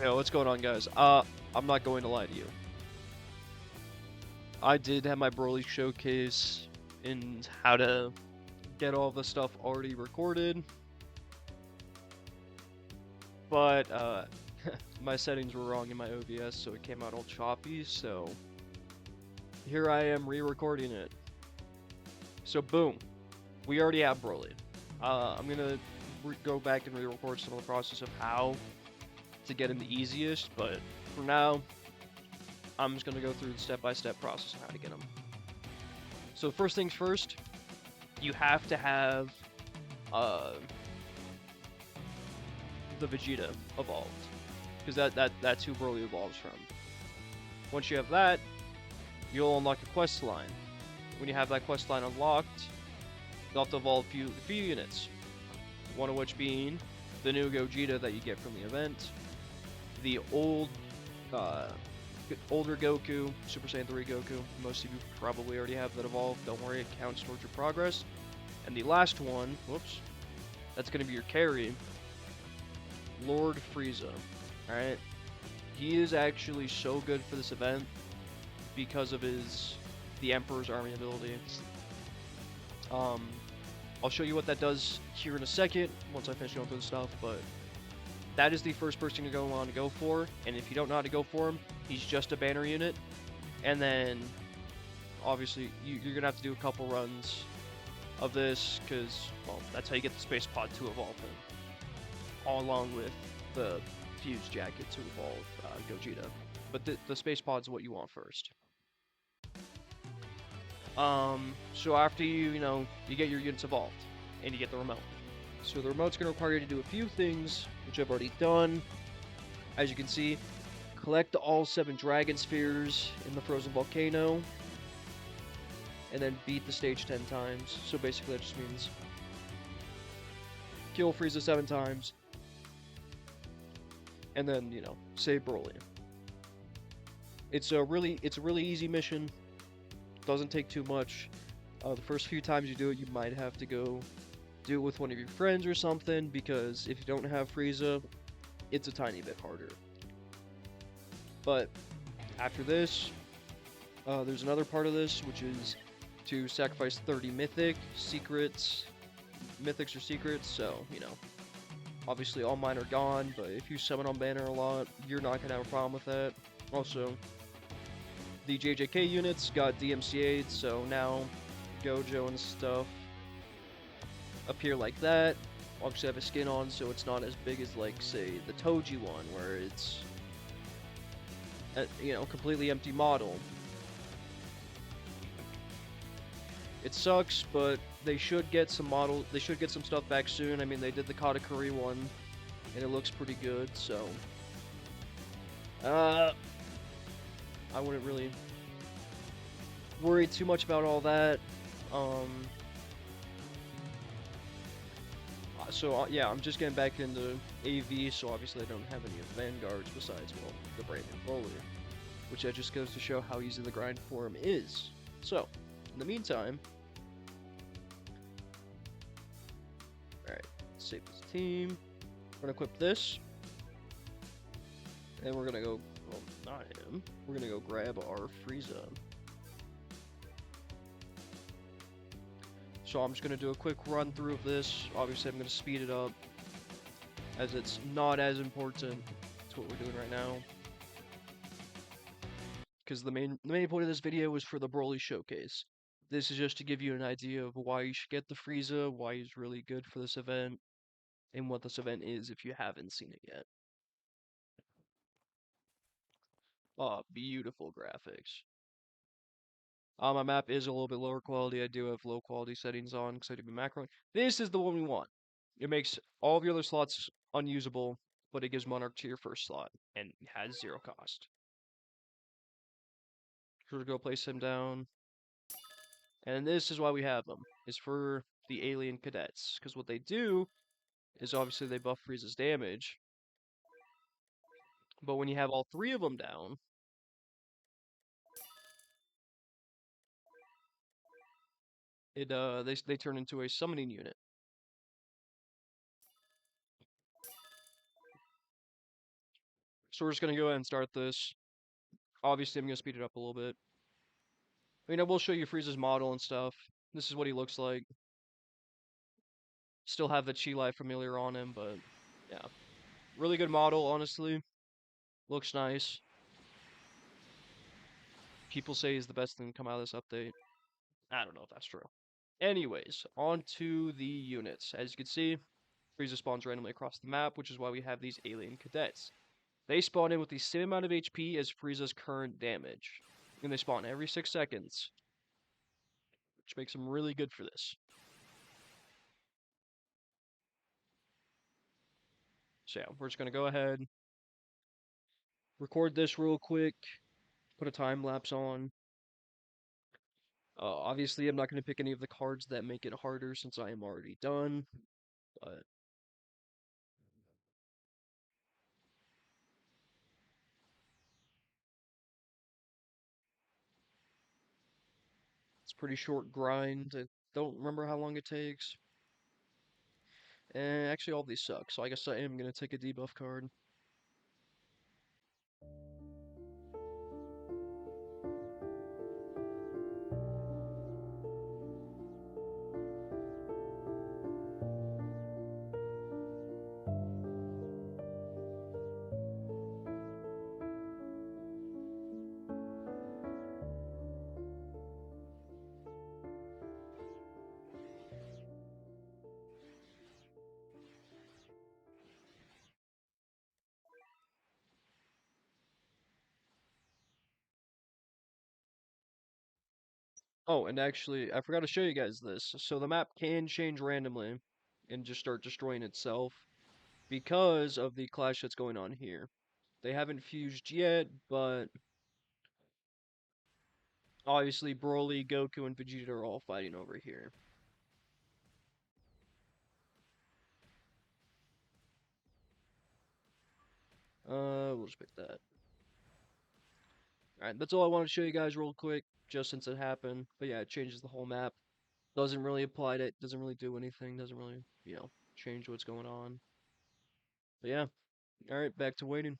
Yo, what's going on, guys? I'm not going to lie to you. I did have my Broly Showcase and how to get all the stuff already recorded, but my settings were wrong in my OBS, so it came out all choppy. So here I am re-recording it. So boom, we already have Broly. I'm gonna go back and re-record some of the process of how to get him the easiest, but for now, I'm just gonna go through the step-by-step process of how to get him. So first things first, you have to have uh, the Vegeta evolved, because that's who Broly evolves from. Once you have that, you'll unlock a quest line. When you have that quest line unlocked, you'll have to evolve a few units. One of which being the new Gogeta that you get from the event, the older Goku, Super Saiyan 3 Goku. Most of you probably already have that evolved. Don't worry, it counts towards your progress. And the last one, whoops, that's going to be your carry, Lord Frieza. Alright? He is actually so good for this event because of the Emperor's Army ability. I'll show you what that does here in a second, once I finish going through the stuff, but that is the first person you're going to want to go for, and if you don't know how to go for him, he's just a banner unit, and then, obviously, you're going to have to do a couple runs of this, because, well, that's how you get the Space Pod to evolve him, all along with the Fuse Jacket to evolve Gogeta, but the Space Pod's what you want first. So after you get your units evolved, and you get the remote. So the remote's going to require you to do a few things, which I've already done. As you can see, collect all 7 Dragon Spheres in the Frozen Volcano, and then beat the stage 10 times. So basically that just means kill Frieza 7 times, and then, save Broly. It's a really easy mission. Doesn't take too much. The first few times you do it, you might have to go do it with one of your friends or something, because if you don't have Frieza, it's a tiny bit harder. But after this, there's another part of this, which is to sacrifice 30 mythics or secrets, so, obviously all mine are gone, but if you summon on banner a lot, you're not going to have a problem with that. Also, the JJK units got DMCA'd, so now Gojo and stuff appear like that. Obviously I have a skin on, so it's not as big as, like, say, the Toji one, where it's a, completely empty model. It sucks, but they should get some stuff back soon. I mean, they did the Katakuri one, and it looks pretty good, so I wouldn't really worry too much about all that. Yeah, I'm just getting back into AV, so obviously I don't have any of the Vanguards besides, well, the brand new Broly, which that just goes to show how easy the grind for him is. So, in the meantime, alright, save this team. We're gonna equip this, and we're gonna go, well, not him, we're gonna go grab our Frieza. So I'm just going to do a quick run through of this. Obviously I'm going to speed it up, as it's not as important to what we're doing right now. Because the main point of this video is for the Broly Showcase. This is just to give you an idea of why you should get the Frieza, why he's really good for this event, and what this event is if you haven't seen it yet. Oh, beautiful graphics. My map is a little bit lower quality. I do have low quality settings on because I do macro. This is the one we want. It makes all of your other slots unusable, but it gives Monarch to your first slot and has 0 cost. So we'll go place him down. And this is why we have them, is for the alien cadets. Because what they do is obviously they buff Frieza's damage. But when you have all 3 of them down, they turn into a summoning unit. So we're just gonna go ahead and start this. Obviously, I'm gonna speed it up a little bit. I will show you Frieza's model and stuff. This is what he looks like. Still have the Chi Life familiar on him, but yeah. Really good model, honestly. Looks nice. People say he's the best thing to come out of this update. I don't know if that's true. Anyways, on to the units. As you can see, Frieza spawns randomly across the map, which is why we have these alien cadets. They spawn in with the same amount of HP as Frieza's current damage. And they spawn every 6 seconds, which makes them really good for this. So yeah, we're just going to go ahead, record this real quick, put a time lapse on. Obviously, I'm not going to pick any of the cards that make it harder since I am already done, but it's a pretty short grind. I don't remember how long it takes. And actually, all these suck, so I guess I am going to take a debuff card. Oh, and actually, I forgot to show you guys this. So the map can change randomly and just start destroying itself because of the clash that's going on here. They haven't fused yet, but obviously Broly, Goku, and Vegeta are all fighting over here. We'll just pick that. Alright, that's all I want to show you guys real quick, just since it happened. But yeah, it changes the whole map. Doesn't really apply to it, doesn't really do anything, doesn't really, change what's going on. But yeah, alright, back to waiting.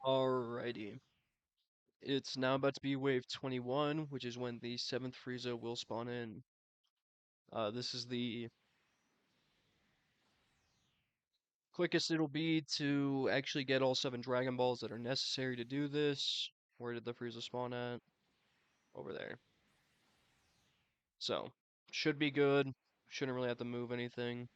Alrighty. It's now about to be wave 21, which is when the 7th Frieza will spawn in. This is the quickest it'll be to actually get all 7 Dragon Balls that are necessary to do this. Where did the Frieza spawn at? Over there. So, should be good. Shouldn't really have to move anything.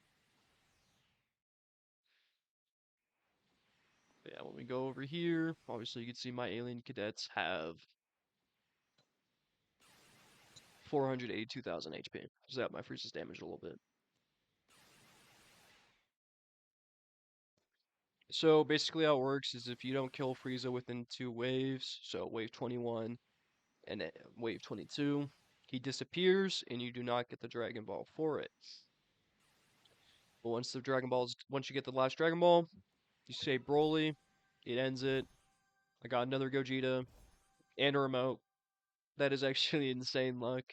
But yeah, when we go over here, obviously you can see my alien cadets have 482,000 HP. So that my Frieza's damaged a little bit. So basically how it works is if you don't kill Frieza within 2 waves, so wave 21 and wave 22, he disappears and you do not get the Dragon Ball for it. But once you get the last Dragon Ball, you say Broly, it ends it. I got another Gogeta, and a remote. That is actually insane luck.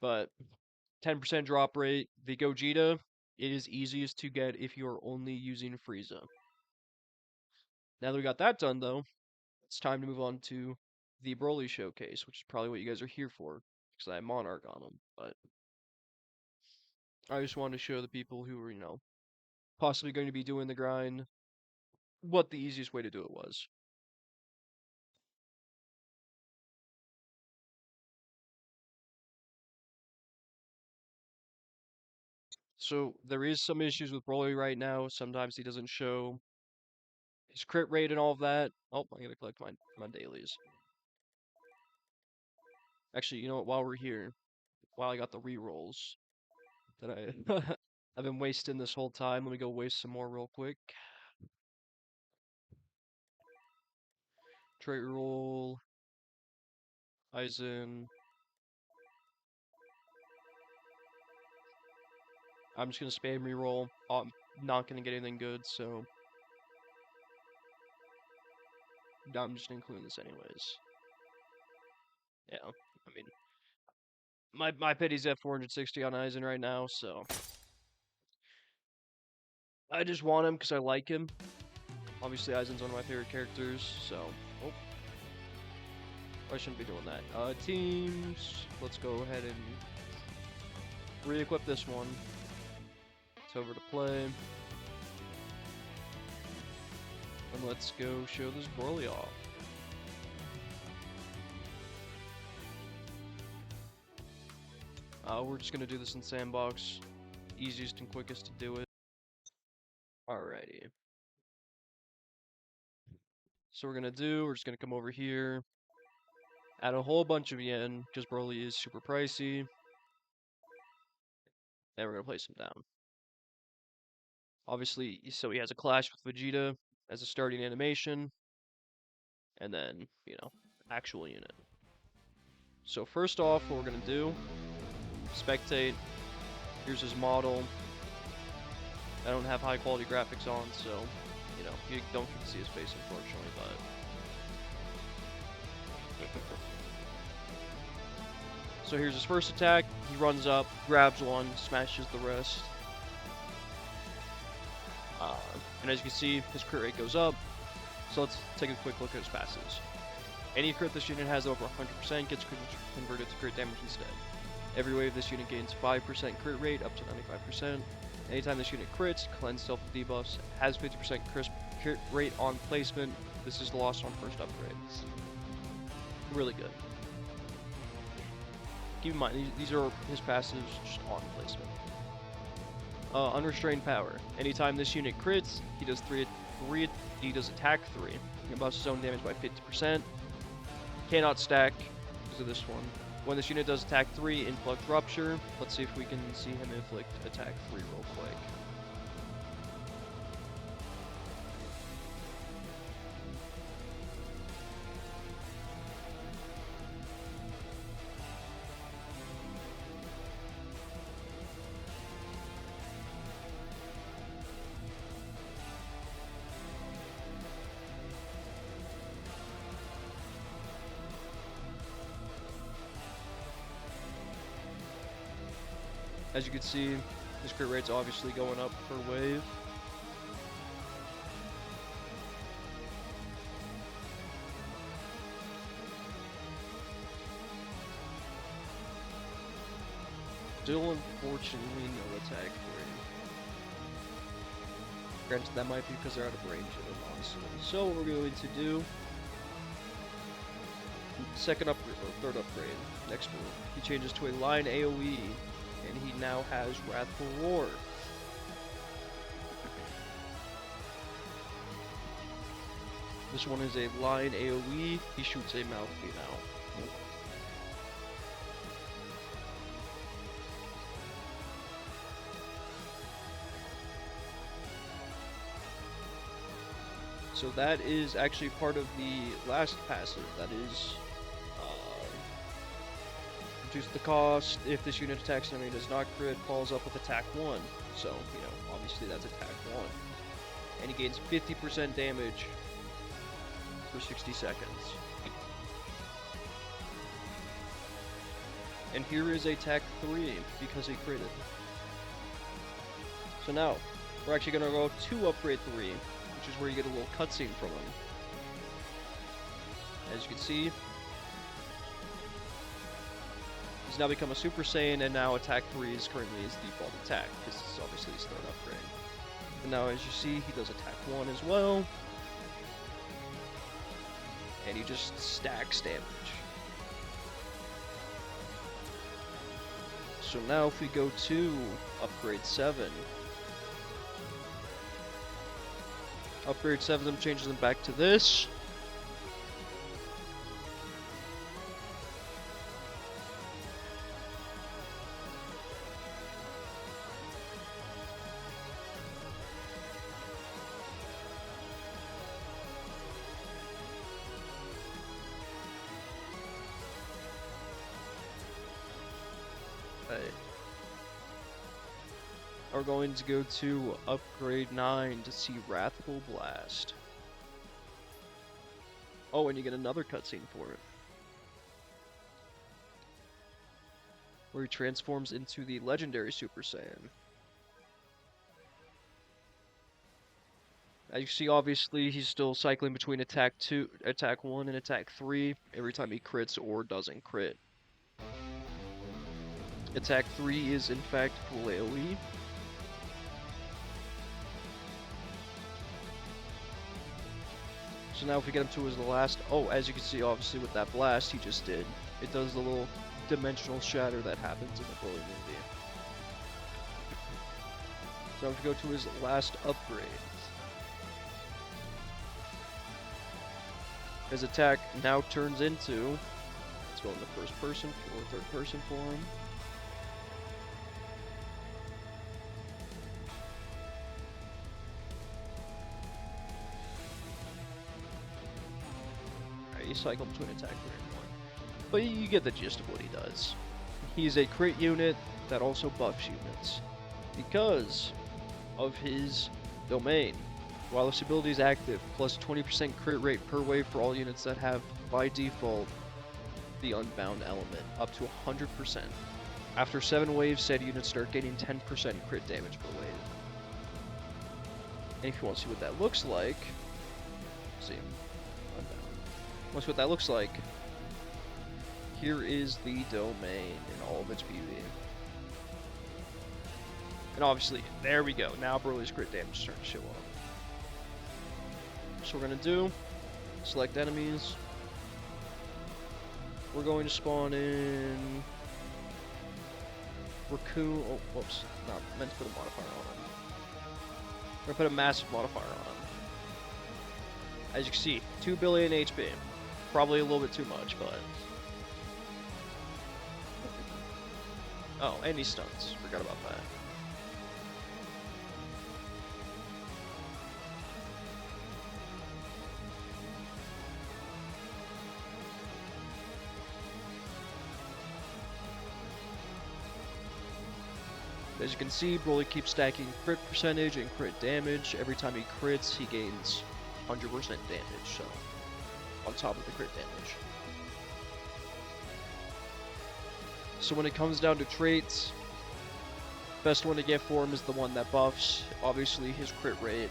But 10% drop rate, the Gogeta, it is easiest to get if you're only using Frieza. Now that we got that done, though, it's time to move on to the Broly Showcase, which is probably what you guys are here for, because I have Monarch on them. But I just wanted to show the people who were, possibly going to be doing the grind what the easiest way to do it was. So there is some issues with Broly right now. Sometimes he doesn't show his crit rate and all of that. Oh, I gotta collect my dailies. Actually, you know what? While we're here, while I got the rerolls that I've been wasting this whole time, let me go waste some more real quick. Trait roll, Aizen. I'm just gonna spam reroll. I'm not gonna get anything good, so I'm just including this anyways. Yeah, I mean, my pity's at 460 on Aizen right now, so I just want him because I like him. Obviously, Aizen's one of my favorite characters, so oh, I shouldn't be doing that. Teams, let's go ahead and re-equip this one. It's over to play. And let's go show this Broly off. We're just gonna do this in sandbox. Easiest and quickest to do it. Alrighty. So we're just gonna come over here, add a whole bunch of yen, because Broly is super pricey. And we're gonna place him down. Obviously, so he has a clash with Vegeta as a starting animation, and then, actual unit. So first off, what we're gonna do, spectate. Here's his model. I don't have high quality graphics on, so you don't get to see his face, unfortunately, but so here's his first attack. He runs up, grabs one, smashes the rest. And as you can see, his crit rate goes up. So let's take a quick look at his passes. Any crit this unit has over 100% gets converted to crit damage instead. Every wave this unit gains 5% crit rate up to 95%. Anytime this unit crits, cleanse self of debuffs, has 50% crit rate on placement. This is lost on first upgrade. Really good. Keep in mind, these are his passives just on placement. Unrestrained power. Anytime this unit crits, he does he does attack 3. He buffs his own damage by 50%. Cannot stack because of this one. When this unit does attack 3, influx rupture. Let's see if we can see him inflict attack 3 real quick. As you can see, his crit rate's obviously going up per wave. Still, unfortunately, no attack 3. Granted, that might be because they're out of range of him, honestly. So what we're going to do, second upgrade, or third upgrade, next move, he changes to a line AoE. And he now has Wrathful Roar. This one is a line AoE. He shoots a Malfi now. So that is actually part of the last passive. That is reduce the cost. If this unit attacks an enemy does not crit, follows up with attack 1. So, obviously that's attack 1. And he gains 50% damage for 60 seconds. And here is attack 3 because he critted. So now, we're actually gonna go to upgrade 3, which is where you get a little cutscene from him. As you can see, he's now become a Super Saiyan, and now attack 3 is currently his default attack, because this is obviously his third upgrade. And now, as you see, he does attack 1 as well. And he just stacks damage. So now if we go to upgrade 7. Upgrade 7 changes them back to this. We're going to go to upgrade 9 to see Wrathful Blast. Oh, and you get another cutscene for it, where he transforms into the legendary Super Saiyan. As you see, obviously, he's still cycling between attack 1, and attack 3 every time he crits or doesn't crit. Attack 3 is, in fact, full AoE. So now if we get him to his last... Oh, as you can see, obviously, with that blast he just did, it does the little dimensional shatter that happens in the Broly movie. So if we go to his last upgrade, his attack now turns into... Let's go in the first person or third person form. You cycle between attack 3 and 1. But you get the gist of what he does. He's a crit unit that also buffs units because of his domain. While this ability is active, plus 20% crit rate per wave for all units that have, by default, the Unbound element, up to 100%. After 7 waves, said units start gaining 10% crit damage per wave. And if you want to see what that looks like, see. That's what that looks like. Here is the domain in all of its beauty. And obviously, there we go. Now Broly's crit damage is starting to show up. So we're going to do, select enemies. We're going to spawn in Raccoon. Oh, whoops. Not meant to put a modifier on him. We're going to put a massive modifier on him. As you can see, 2 billion HP. Probably a little bit too much, but... Oh, and he stuns. Forgot about that. As you can see, Broly keeps stacking crit percentage and crit damage. Every time he crits, he gains 100% damage, so... on top of the crit damage. So when it comes down to traits, best one to get for him is the one that buffs, obviously, his crit rate.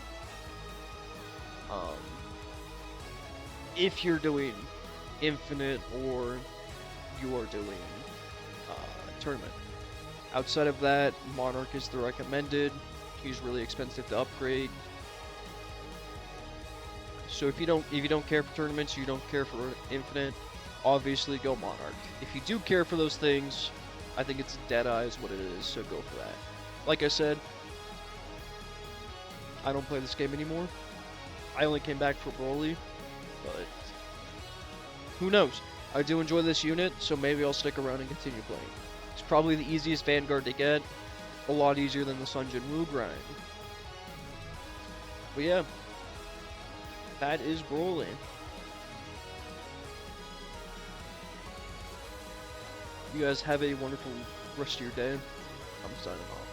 If you're doing infinite or you are doing tournament. Outside of that, Monarch is the recommended. He's really expensive to upgrade. So if you don't care for tournaments, you don't care for infinite, obviously go Monarch. If you do care for those things, I think it's Deadeye is what it is, so go for that. Like I said, I don't play this game anymore. I only came back for Broly, but who knows? I do enjoy this unit, so maybe I'll stick around and continue playing. It's probably the easiest Vanguard to get, a lot easier than the Sun Jin Woo grind. But yeah. That is Broly. You guys have a wonderful rest of your day. I'm signing off.